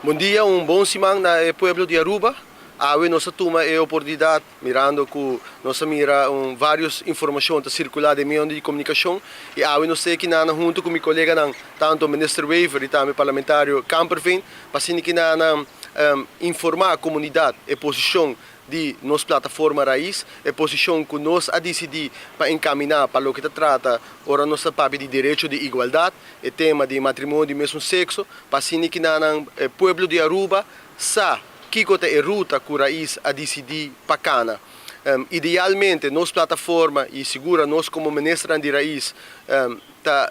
Bom dia, bom semana na pueblo de Aruba. Awe nossa turma é oportunidade, mirando que nossa mira várias informações a circular de meio de comunicação e awe nós aqui na junto com meu colega tanto o ministro Wever e também o parlamentário Kamperveen, para assim que informar a comunidade a posição de nossa plataforma raiz, a posição que nós a decidir para encaminhar para o que trata ora nossa papel de direito de igualdade, o tema de matrimônio de mesmo sexo, para assim que o pueblo de Aruba sa que é a ruta que a raiz a decidir para cana. Idealmente, nossa plataforma e segura nós como ministra de raiz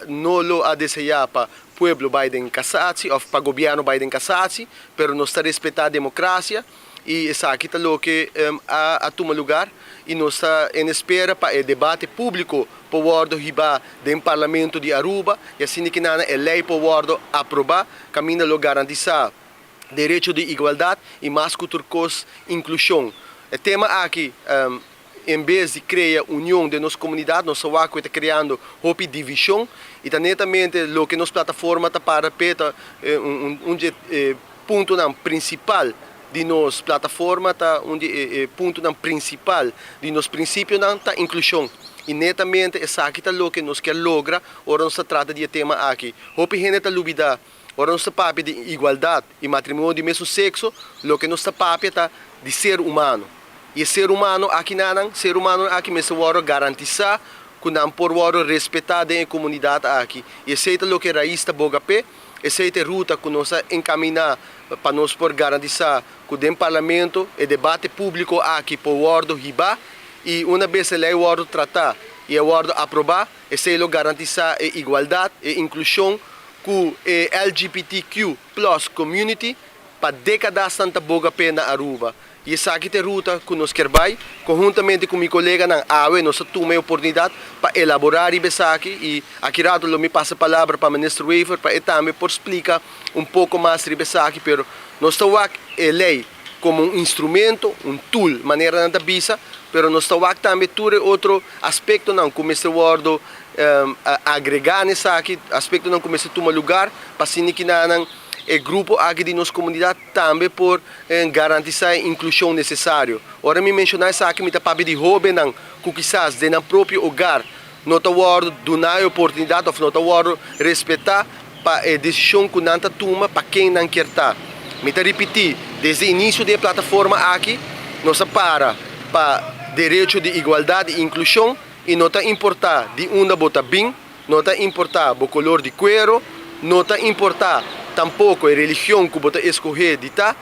não lo a desejar para o pueblo Biden casarse ou para o governo Biden casarse, mas nós está respeitar a democracia e essa aqui está lo que a tomar lugar e nós está em espera para o debate público para o ordem do parlamento de Aruba e assim que a lei para o ordem aprovar, caminho lo garantizar direito de igualdade e mais que turcos inclusão. O tema aqui, em vez de criar união de nossa comunidade, nós estamos criando uma divisão e netamente o que nossa plataforma está para ponto principal de nossa plataforma, ponto principal de nosso princípio está inclusão. E netamente essa aqui está o que nós queremos lograr, ora nós trata de tema aqui. Hope gente está lubida. Ora, nossa papel de igualdade e matrimônio de mesmo sexo, o que nossa papel está de ser humano. E ser humano aqui mesmo hora garantizar que não por hora respeitar a comunidade aqui. E aceita o que a raiz está bogapé, aceita a ruta que nós encaminhar para nós por garantizar que o parlamento e debate público aqui por ordem riba e uma vez a lei ordem tratar e a ordem aprovar, aceita garantizar a igualdade e inclusão com a LGBTQ plus community para décadas Santa Boga Pena Aruba. E essa aqui é a ruta que nós queremos, conjuntamente com meu colega na AWE, nós temos a oportunidade para elaborar isso aqui. E aqui rato me passa a palavra para o ministro Wever para também por explicar pouco mais sobre isso aqui, pero nós estamos a lei como instrumento, tool, maneira de visa, pero nós estamos também outro aspecto não, como esse word agregar nessa aqui, aspecto não começa a tomar lugar, para assim que o grupo aqui de nossa comunidade também por garantir a inclusão necessária. Ora me mencionar essa aqui, me está para de roubo não, que quizás de no próprio lugar, não está word dar a oportunidade, ou não está word respeitar para a decisão que não está toma para quem não quer estar. Me está repetir, desde o início da plataforma aqui, nós para direito de igualdade e inclusão. E não está importar de onde bota bem, não está importar o color de cuero, não está importar tampouco a religião que bota escolher de tá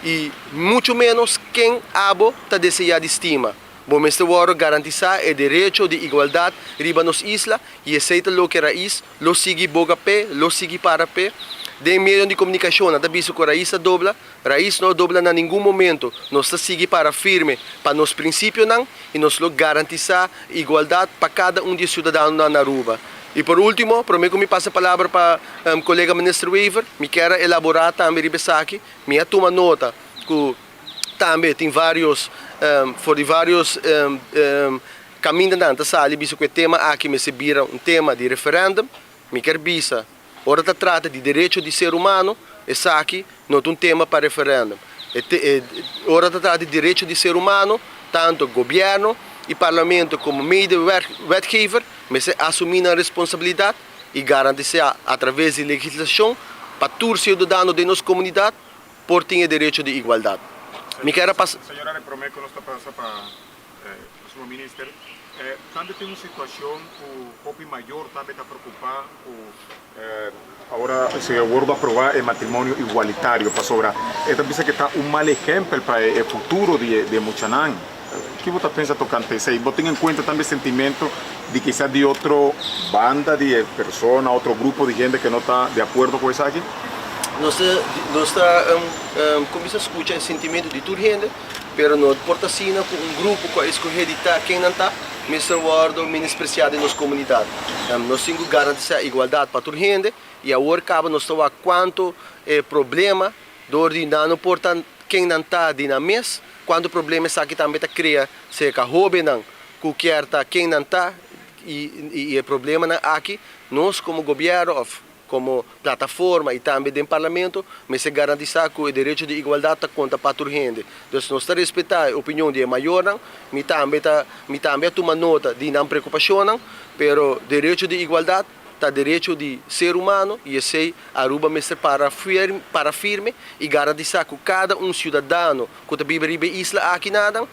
e muito menos quem abo está desejando de estima. Bom, este hora garantizar o direito de igualdade riba nos isla e aceita o que raiz, lo sigue boga pé, lo sigue para pé. De meio de comunicação, nada visto que a raiz não dobla em nenhum momento, nós sigue para firme, para nos princípios não, e nós garantizar igualdade para cada de cidadãos na Aruba. E por último, prometo que me passa a palavra para o colega ministro Wever, me quer elaborar também aqui, me toma nota que também tem vários caminhos da sala, visto que o tema aqui me se vira tema de referendo, me quer bisa. Ora se trata de direito de ser humano, esse aqui não é tema para referendo. Ora se trata de direito de ser humano, tanto o governo e parlamento como meio de wetgever, mas assumir a responsabilidade e garantir através de legislação para todos os cidadãos de nossa comunidade por ter direito de igualdade. Senhora, le prometo que nós está passando para o senhor ministro. Também tem uma situação que o Hopi Maior também está preocupado. Agora se acorda aprovar o matrimônio igualitário para sobrar. Esta pensa que está mau exemplo para o futuro de Muchanan. O que você pensa tocante isso? E você tem em conta também o sentimento de quizás de outra banda de pessoas, outro grupo de gente que não está de acordo com isso aqui? Nós começamos a escutar o sentimento de toda gente, mas não importa se com grupo que escolher quem não está, Mr. Ward, menospreciado em nossa comunidade. Nós temos que garantir a igualdade para toda gente e agora acaba nós estamos quanto problema de não importa quem não está na mesa, quanto problema isso aqui também está criando, se é roubo não, quem não está e o problema aqui, nós como governo como plataforma e também dentro do parlamento, mas se garantir que o direito de igualdade está conta para toda a gente. Então, nós respeitar a opinião de maior, me também toma nota de não preocupação, mas o direito de igualdade está direito de ser humano e esse Aruba mestre para firme e garantir que cada cidadão que vive na isla aqui nada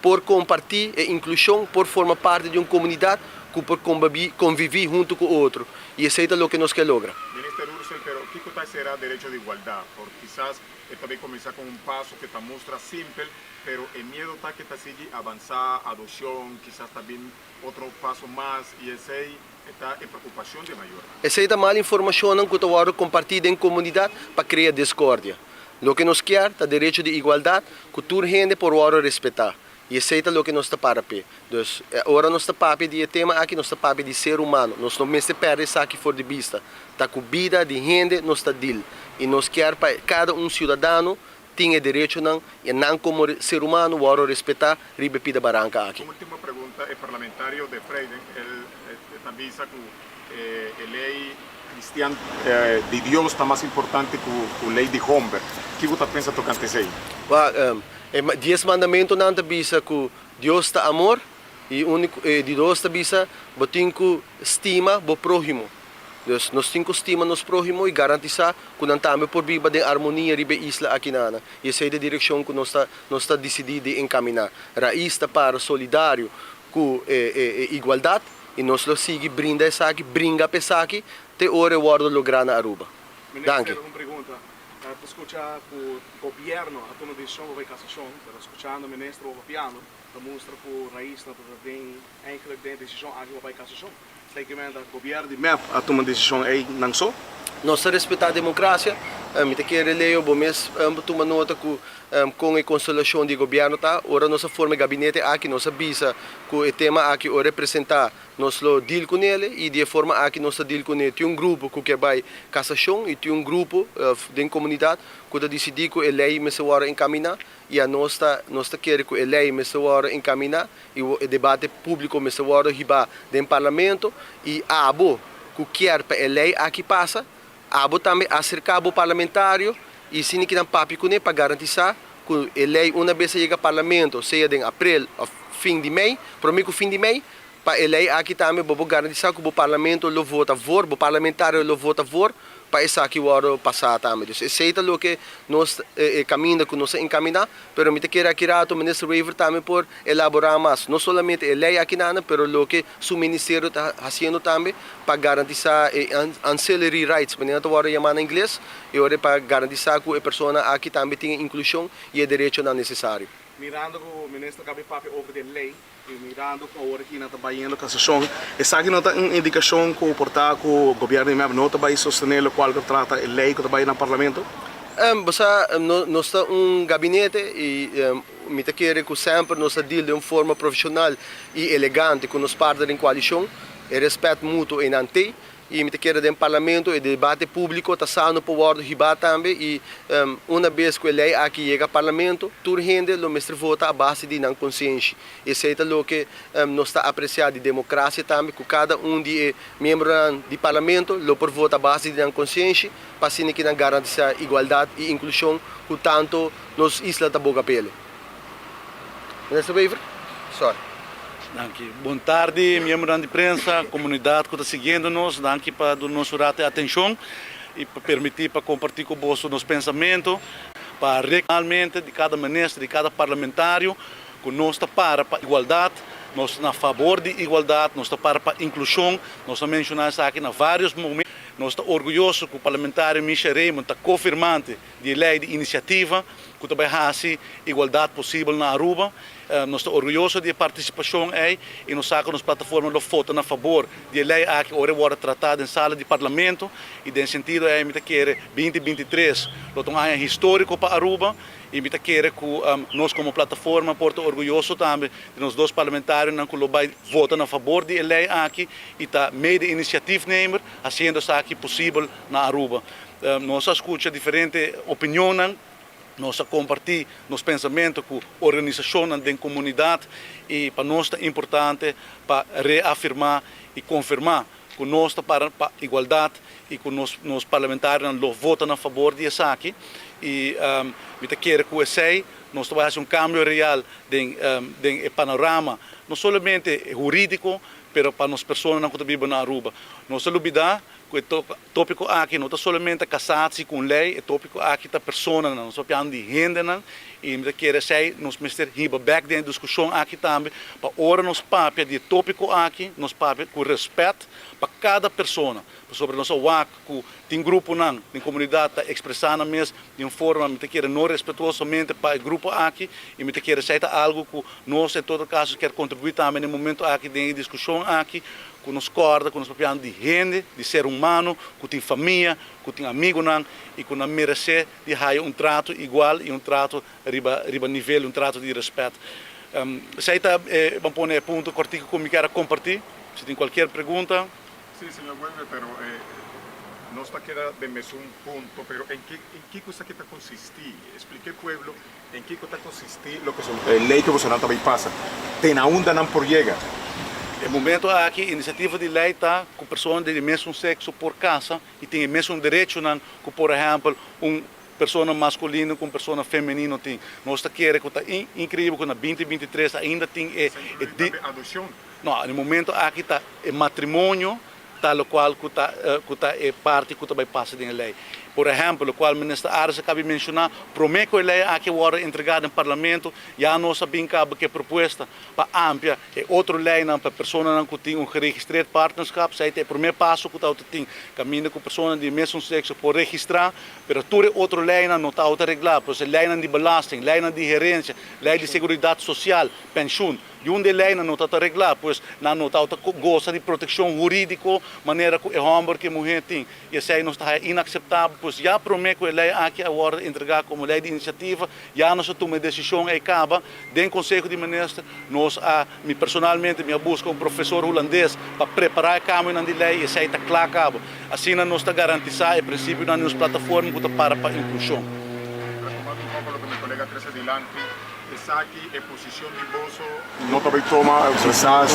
por compartilhar a inclusão, por formar parte de uma comunidade que por conviver junto com o outro. E esse é o que nós queremos lograr. Ministro Ursel, pero ¿qué cosa será direito de igualdade? Porque quizás também começar com um passo que mostra simples, pero o medo está que sigue avançar, adoção, quizás também outro passo mais e esse está em preocupação de maior. Essa é a mala informação que eu compartilhar em comunidade para criar discórdia. O que nós queremos é direito de igualdade que toda gente por respeitar. E esse é o que nós estamos para ver. Então, agora nós estamos para de tema aqui, nós estamos para de ser humano. Nós não estamos para isso aqui fora de vista. Está com vida de gente, nós estamos deal. E nós queremos que cada cidadão tenha direito e não como ser humano, o respeitar a Pida Barranca aqui. Uma última pergunta, o parlamentário de Freiden, ele também diz que a lei cristiana de Deus está mais importante que a lei de Homber. O que você pensa tocante isso aí? 10 mandamentos não dizem que Deus está amor e de Deus dizem que tem que estima o próximo. Nós temos que estimar nosso próximo e garantir que nós estamos por viver em harmonia na isla aqui. E essa é a direção que nós estamos decididos a encaminhar. Raiz está para solidário com igualdade e nós seguimos brinda essa aqui, brinca essa aqui, até hora o lograr na Aruba. Ministro, uma pergunta. Escuchar que o governo a tomar decisão sobre a cassação, escuchando o ministro Piano, demonstra que o raiz tem eigenlijk de decisão sobre a cassação. Tem que ver o governo de MEP a tomar decisão aí não só? Nós respeitamos a democracia, me quero ler o mês tomar nota que com a constelação do governo tá, ora nossa forma de gabinete aqui nós avisa que o tema aqui o representar nós lo deal com ele e de forma aqui nós deal com ele tem grupo que vai cassação e tem grupo da comunidade que decide que a lei me se vai encaminhar e a nós quer que a lei me se vai encaminhar e o debate público me se vai ribar dentro parlamento e abo que quer para a lei aqui passa abo também acercar o parlamentário e se não papi com ele para garantir que a lei uma vez chega ao parlamento seja em abril ou fim de mês para mim que fim de mês para a lei aqui também vou garantir que o parlamento lo vota a favor o parlamentário lo vota a favor para isso aqui o ano passar também. Esse é o que nós caminhamos, que nós encaminhamos, mas me quero aqui o ministro Weaver também por elaborar mais, não somente a lei aqui nada, mas o que o ministério está fazendo também para garantir ancillary rights, para não agora chamar em inglês, e para garantir que a pessoa aqui também tenha inclusão e o direito não necessário. Mirando que o ministro Gabi Papi over de lei, e mirando que agora aqui na trabalhando com a cassação, essa aqui não tem uma indicação que o portal que o governo de MEP não vai sostener o qual trata a lei que trabalha no parlamento? Nós temos gabinete e me quero que sempre nós deal de uma forma profissional e elegante com os parceiros em coalição, e respeito mútuo em ante. E me quero dentro do parlamento e debate público está saindo para o ordem riba também e uma vez que a lei aqui chega ao parlamento toda gente o mestre vota a base de não consciência. Esse é o que nós está apreciando de democracia também que cada de membros do parlamento lo por vota a base de não consciência para assim que não garantir a igualdade e inclusão que tanto nos islas da boca pele. Ministro Weaver? Sorry. Boa tarde, membros da imprensa, comunidade que está seguindo-nos, danke para o nosso rato de atenção e para permitir para compartilhar com você nos pensamentos, para realmente de cada ministro, de cada parlamentário, que nós está para a igualdade, nós estamos a favor de igualdade, nós estamos para a inclusão, nós estamos mencionando isso aqui em vários momentos. Nós estamos orgulhosos que o parlamentário Michel Raymond está confirmante de lei de iniciativa, que também há igualdade possível na Aruba. Nós estamos orgulhosos de participação aí e nós sacamos plataformas de voto a favor de lei que agora tratada em sala de parlamento e nesse sentido é me quer 2023 é histórico para Aruba e me quer que nós como plataforma porto orgulhoso também de nós dois parlamentários que vai votar a favor de lei aqui e está meio de iniciativa nemer fazendo isso aqui possível na Aruba. Nós escutamos diferentes opiniões. Nós compartilhamos nos pensamentos com organizações da comunidade e para nós é importante para reafirmar e confirmar conosco para igualdade e com os parlamentares não votam a favor disso aqui e me quer que o sei nós vamos fazer cambio real de panorama não somente jurídico pero para as pessoas que vivem na Aruba não se olvidar que o tópico aqui não está somente casado com lei, o tópico aqui está pessoa, não só piano de gente, e me quer dizer, nós mister hiba back da discussão aqui também, para ora nos papel de tópico aqui, nos papel com respeito para cada pessoa, sobre nosso WAC, que tem grupo não, tem comunidade está expressando mesmo de uma forma, me quer não respeituosa somente para o grupo aqui, e me quer dizer algo que nós em todo caso quer contribuir também no momento aqui de discussão aqui, que nos corda, que nos papel de gente, de ser humano, que tem família, que tem amigo não, e que não merece de ter trato igual e trato riba nível, trato de respeito. Se vamos pôr ponto cortico que me quero compartilhar, se tem qualquer pergunta. Sí, señor Welber, pero no está queda de mesmo punto, pero ¿en qué cosa que está consistir? Explique al pueblo en qué cosa consistir lo que son ley que Bolsonaro também passa. Tem ainda não por llegar. No momento aqui, a iniciativa de lei está com pessoas de mesmo sexo por casa e tem o mesmo direito que, por exemplo, pessoa masculina com pessoa feminina tem. Nós queremos que está incrível que na 2023 ainda tem adoção. Não, no momento aqui está o matrimônio, tal qual que está parte que vai passar em lei. Por exemplo, o qual o ministro Arce acaba de mencionar, promete que a lei aqui vai entregada no parlamento, já nós sabemos que a proposta para amplia é outra lei para pessoas que têm registrado partnership, isso é o primeiro passo que tem caminho com pessoas de mesmo sexo por registrar, mas toda outra lei não está arreglada, pois lei de belasting, lei de gerência, lei de seguridade social, pensão. E uma lei não está arreglada, pois não está gosta de proteção jurídica, maneira que o homem que a mulher tem. E isso aí não está inaceitável, pois já promete que a lei aqui agora entregar como lei de iniciativa, já não se toma decisão e acaba, dentro do Conselho de Ministros, nós, personalmente, me busco um professor holandês para preparar o caminho de lei e isso aí está claro, acaba. Assim não está garantizado o princípio nas plataformas que está para a inclusão. Retomando um pouco o que meu colega trouxe adiante, essa aqui é posição de Bozo, não também toma quizás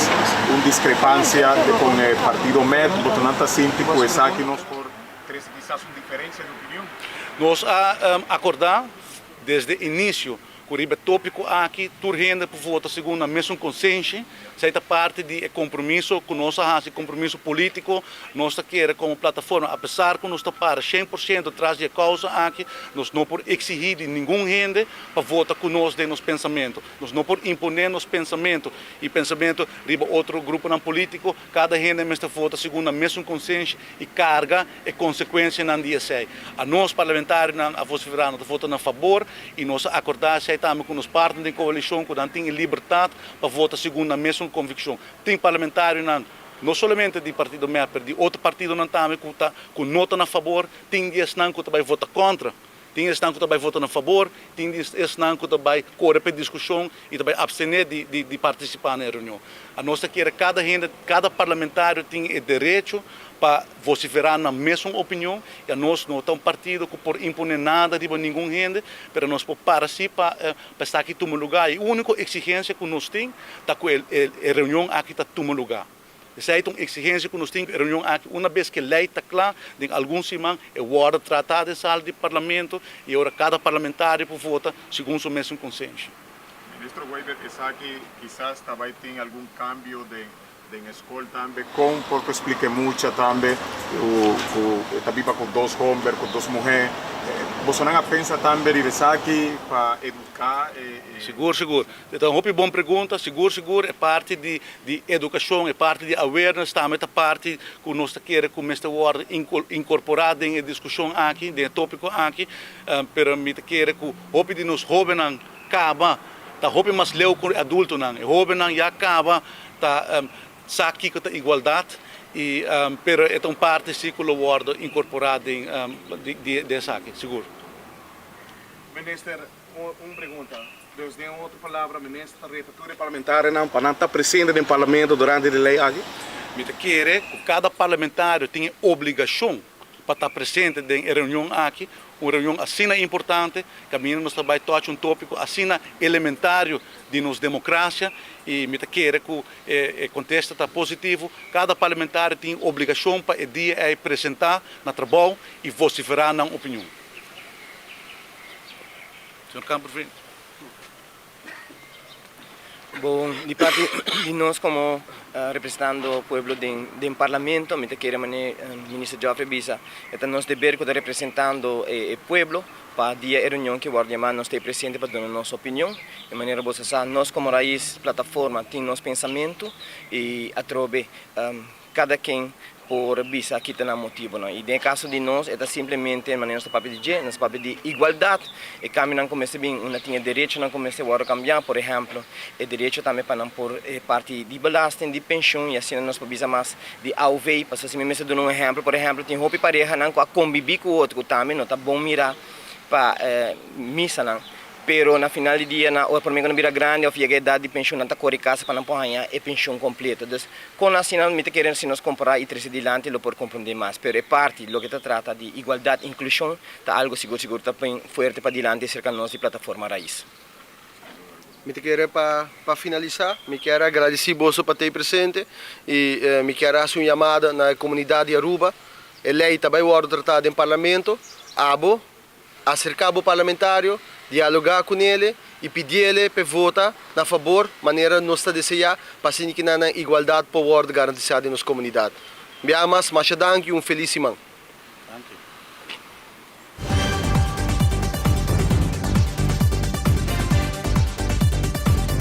uma discrepância com o partido MED, Botonanta Síntico, essa aqui nós por cresce quizás uma diferença de opinião? Nós acordar desde o início que o tópico aqui, turgendo por voto segundo a mesma consciência, essa parte de compromisso que nós temos, compromisso político, nós queremos como plataforma, apesar que nós estamos para 100% atrás da causa aqui, nós não podemos exigir de nenhum gente para votar com nós de nos pensamentos, nós não podemos imponer nos pensamentos e pensamento de outro grupo não político, cada gente mesmo vota segundo a mesma consciência e carga e consequência não dia sei. A nós parlamentares a voz soberana votando a favor e nós acordar estamos com os partidos de coalição que não têm liberdade para votar segundo a mesma convicção. Tem parlamentares não somente do partido MED, mas de outro partido não também que nota a favor, tem dias não que vai votar contra, tem dias não que vai votar a favor, tem dias não que vai correr para discussão e vai abstener de participar na reunião. A nossa quer cada parlamentário tem o direito para vociferar na mesma opinião e nós não estamos partido que por imponer nada de nenhum gente, mas nós para si para estar aqui no lugar e a única exigência que nós temos é que a reunião aqui está no lugar. Essa é uma exigência que nós temos, a reunião aqui, uma vez que a lei está clara, em alguns semanas, é hora de tratar de sala de parlamento e agora cada parlamentário vota segundo sua mesma consciência. Ministro Welber, essa aqui quizás também tem algum cambio de escola também, porque explique muito também, também com dois homens, com duas mulheres. Você não pensa também de aqui para educar? Seguro. Então, uma boa pergunta. Seguro. É parte de educação, é parte de awareness, também é parte que nós queremos começar a incorporar em discussão aqui, em tópico aqui, para me querer que o de nos jovens acaba, tá jovem mais leu com adulto não, jovem já acaba, tá aqui com a igualdade. Pero é uma parte ciclo word incorporada dessa aqui, seguro. Minister, uma pergunta. Deus tem outra palavra, ministro, reapertura parlamentar não para não estar presente no parlamento durante a lei aqui? Me quer que cada parlamentário tenha obrigação para estar presente em reunião aqui, uma reunião assim importante, caminho nós também toca um tópico assim elementário de nossa democracia e me queira que o contexto está positivo, cada parlamentar tem obrigação para dia apresentar na trabalho e vociferar na opinião. Senhor Campos, Bom, de parte de nós como representando o povo do parlamento, me queremos ministro Geoffrey Bisa, é nosso dever como representando o povo para dia reunião que o chamar nós ter presente para dar nossa opinião, de maneira boa nós como raiz plataforma tem nosso pensamento e a trobe cada quem por bisa aqui tem um motivo, não? E no caso de nós, é simplesmente nosso papel de nosso papel de igualdade, e caminham como se bem, uma tinha direito, não como se agora cambiar, por exemplo, o direito também para não por parte de belastem, de pensão, e assim nós bisa mais de AUV, para se mesmo dar um exemplo, por exemplo, tem roupa pareja, não, a conviver com o outro, também, não, tá bom mirar para missa, não. Pero na final do dia, na por mim quando vira grande, eu fiquei a idade de pensão não tá corre casa para não ganhar é pensão completa. Então, com a sinal me querendo se nós comprar e trazer adiante, lo por compreender mais. Pero é parte do que trata de igualdade, inclusão, tá algo seguro tá bem forte para adiante cerca nós de plataforma raiz. Me quero para finalizar, me quero agradecer você por ter presente e me quero fazer uma chamada na comunidade de Aruba. Ele também vai tratar em parlamento, acercar o parlamentário, dialogar com ele e pedir ele para votar a favor, maneira nós está desejar para que na igualdade para o garantida em nossa comunidade. Me amas, mas danke e feliz semana. Danke.